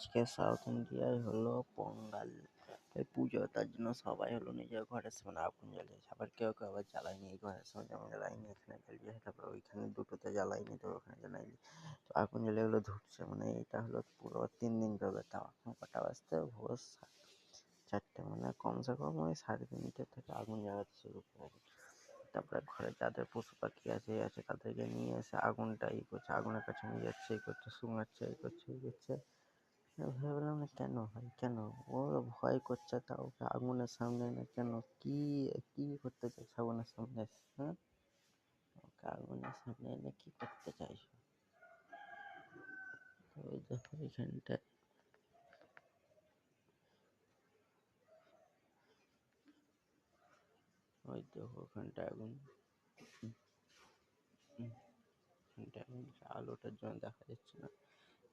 আজকে সাউথ ইন্ডিয়ায় হলো পোঙ্গাল পুজো, তার জন্য সবাই হলো নিজের ঘরের সামনে আগুন জ্বালিয়েছে। আবার কেউ কেউ আবার জ্বালায়নি, এই ঘরের সামনে যেমন জ্বালায়নি এখানে জ্বালিয়েছে, তারপর ওইখানে দুটোতে জ্বালায়নি, তো ওখানে জ্বালায়নি, তো আগুন জ্বালিয়ে হলো ধুকছে। মানে এটা হলো পুরো 3 দিন চলবে। তাও এখন কটা বাজতে ভোর 4টে, মানে কমসে কম ওই 3:30 থেকে আগুন জ্বালাতে শুরু করে। তারপরে ঘরে যাদের পশু পাখি আছে তাদেরকে নিয়ে এসে আগুনটা করছে, আগুনের কাছে নিয়ে যাচ্ছে, এই করছে, শুঙাচ্ছে, এই করছে, এই করছে। ভাবলাম কেন ভাই, কেন ও ভয় করছে, তা ওকে আগুনের সামনে না কেন, কি কি করতে চাইছো আগুনের সামনে? হ্যাঁ, ওকে আগুনের সামনে এনে কি করতে চাইছো? ওই দেখো এইখানটায়, ওই দেখো ওখানটায় আগুন, ওখানটায় আগুন, আলোটার জন্য দেখা যাচ্ছে না।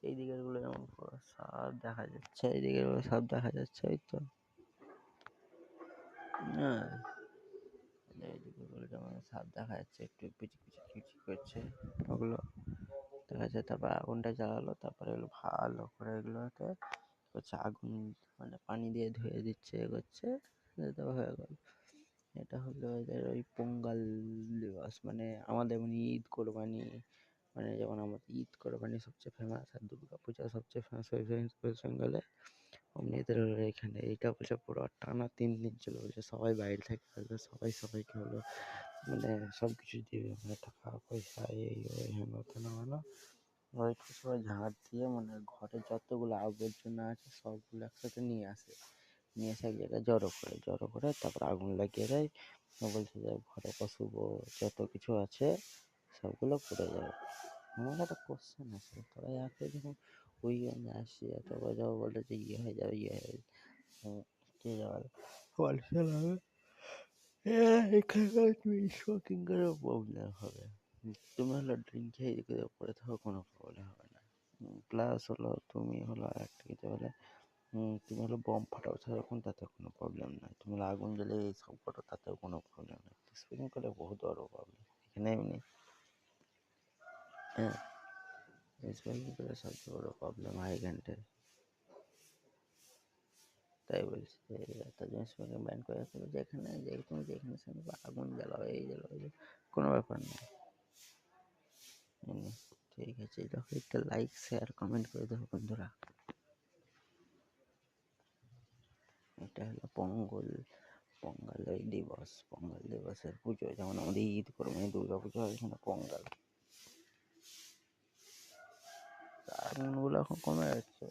এই দিকের গুলো যেমন পুরো সব দেখা যাচ্ছে, এই দিকের গুলো সব দেখা যাচ্ছে, ওই তো হ্যাঁ, এইদিকে গুলো যেমন সব দেখা যাচ্ছে, একটু পিচি করছে, ওগুলো দেখা যাচ্ছে। তারপর আগুনটা জ্বালালো, তারপরে এগুলো ভালো করে এগুলোকে করছে, আগুন মানে পানি দিয়ে ধুয়ে দিচ্ছে, করছে, তো হয়ে গেল। এটা হলো এদের ওই পোঙ্গাল দিবস, মানে আমাদের মানে ঈদ কোরবানি, মানে যেমন আমাদের ঈদ কোরবানি সবচেয়ে ফেমাস, আর দুর্গা পূজা সবচেয়ে ফেমাস ওয়েস্ট বেঙ্গলে, অমনি এদের হলো এখানে এইটা বলছে পুরো টানা 3 দিন চলে। বলছে সবাই বাইরে থেকে আসবে, সবাই সবাইকে হলো মানে সব কিছু দিবে, মানে টাকা পয়সা এই ওই হেন তেন, মানে ওইটা সবাই ঝাড় দিয়ে, মানে ঘরে যতগুলো আবর্জনা আছে সবগুলো একসাথে নিয়ে আসে, নিয়ে এসে এক জায়গায় জড়ো করে তারপর আগুন লাগিয়ে দেয়। বলছে যে ঘরে পশু যত কিছু আছে সবগুলো পুড়ে যাবে। আমার একটা কোশ্চেন আছে, তোরা এত যখন ওই আসছে এত বাজাও বলে যে হয়ে যাবে, কে যাবে এখানকার তুমি স্মোকিং করে প্রবলেম হবে, তুমি হলো ড্রিঙ্ক খেয়ে এদিকে পড়ে থাকো, কোনো প্রবলেম হবে না। প্লাস হলো তুমি হলো একটা কিছু হলে তুমি হলো বম ফাটাও সেরকম, তাতে কোনো প্রবলেম নাই। তুমি হলো আগুন জ্বলে এইসব করো, তাতেও কোনো প্রবলেম নেই। স্মোকিং করলে বহুত বড় প্রবলেম এখানে এমনি। হ্যাঁ, স্মোকিং করলে সবচেয়ে বড় প্রবলেম হয় এখানটায়। তাই বলছি যে একটা জিনিস ব্যান করে রাখতে হবে, যেখানে যে তুমি যেখানে সেখানে আগুন জ্বালাও, এই জ্বালাও, কোনো ব্যাপার নেই। ঠিক আছে, দেখো একটা লাইক শেয়ার কমেন্ট করে দেবো বন্ধুরা। এটা হলো পোঙ্গল দিবস, পোঙ্গল দিবসের পুজো, যেমন আমাদের ঈদ কোরবানি দুর্গা পুজো হয়, এখানে পোঙ্গল। আগুনগুলো এখন কমে যাচ্ছে।